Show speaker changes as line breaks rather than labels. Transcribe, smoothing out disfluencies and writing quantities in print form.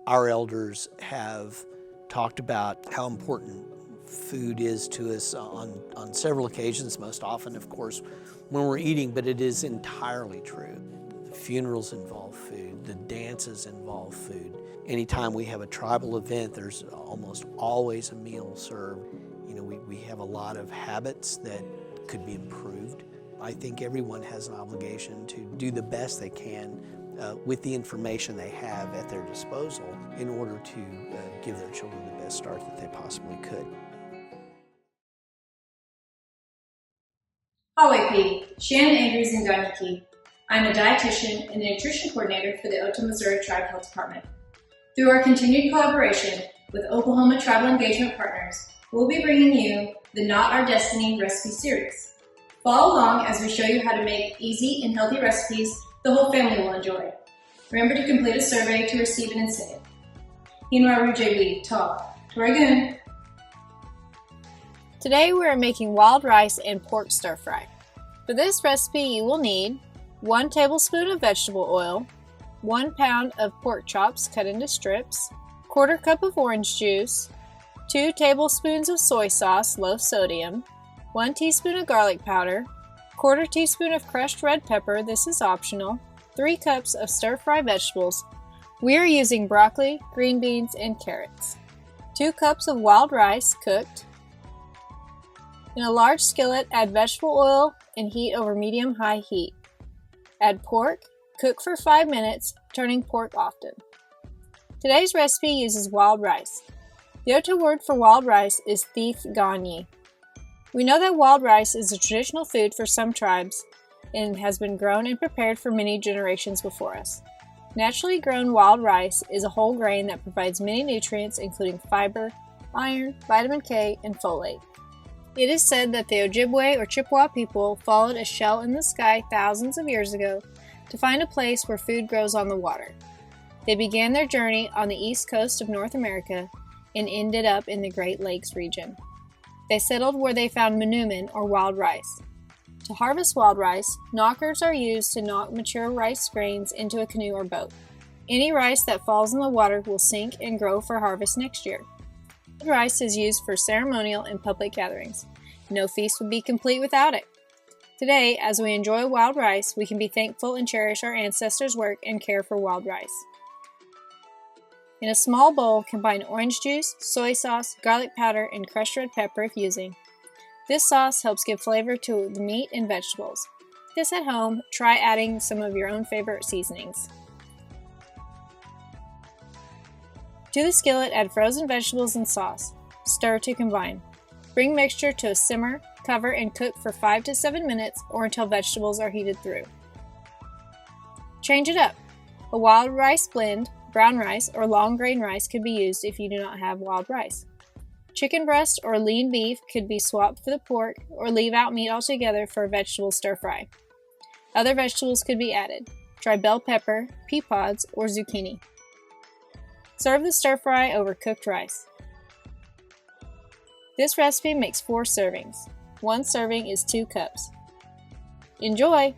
Our elders have talked about how important food is to us on several occasions, most often, of course, when we're eating, but it is entirely true. The funerals involve food, the dances involve food. Anytime we have a tribal event, there's almost always a meal served. You know, we have a lot of habits that could be improved. I think everyone has an obligation to do the best they can with the information they have at their disposal in order to give their children the best start that they possibly could.
Hawaii, Shannon Andrews in Ganyaki. I'm a dietitian and a nutrition coordinator for the Otoe-Missouria Tribe Health Department. Through our continued collaboration with Oklahoma Tribal Engagement Partners, we'll be bringing you the Not Our Destiny recipe series. Follow along as we show you how to make easy and healthy recipes the whole family will enjoy. Remember to complete a survey to receive an incentive. Hinwa Rujebi, Ta, Toragoon.
Today we are making wild rice and pork stir fry. For this recipe you will need 1 tablespoon of vegetable oil, 1 pound of pork chops cut into strips, 1/4 cup of orange juice, 2 tablespoons of soy sauce, low sodium, 1 teaspoon of garlic powder, 1/4 teaspoon of crushed red pepper, this is optional, 3 cups of stir-fry vegetables. We are using broccoli, green beans, and carrots. 2 cups of wild rice cooked. In a large skillet, add vegetable oil and heat over medium-high heat. Add pork, cook for 5 minutes, turning pork often. Today's recipe uses wild rice. The Otoe word for wild rice is thief ganyi. We know that wild rice is a traditional food for some tribes and has been grown and prepared for many generations before us. Naturally grown wild rice is a whole grain that provides many nutrients including fiber, iron, vitamin K, and folate. It is said that the Ojibwe or Chippewa people followed a shell in the sky thousands of years ago to find a place where food grows on the water. They began their journey on the east coast of North America and ended up in the Great Lakes region. They settled where they found manumin or wild rice. To harvest wild rice, knockers are used to knock mature rice grains into a canoe or boat. Any rice that falls in the water will sink and grow for harvest next year. Rice is used for ceremonial and public gatherings. No feast would be complete without it. Today, as we enjoy wild rice, we can be thankful and cherish our ancestors' work and care for wild rice. In a small bowl, combine orange juice, soy sauce, garlic powder, and crushed red pepper if using. This sauce helps give flavor to the meat and vegetables. If this at home, try adding some of your own favorite seasonings. To the skillet, add frozen vegetables and sauce. Stir to combine. Bring mixture to a simmer, cover, and cook for 5 to 7 minutes or until vegetables are heated through. Change it up. A wild rice blend, brown rice, or long grain rice could be used if you do not have wild rice. Chicken breast or lean beef could be swapped for the pork or leave out meat altogether for a vegetable stir fry. Other vegetables could be added. Try bell pepper, pea pods, or zucchini. Serve the stir fry over cooked rice. This recipe makes 4 servings. 1 serving is 2 cups. Enjoy!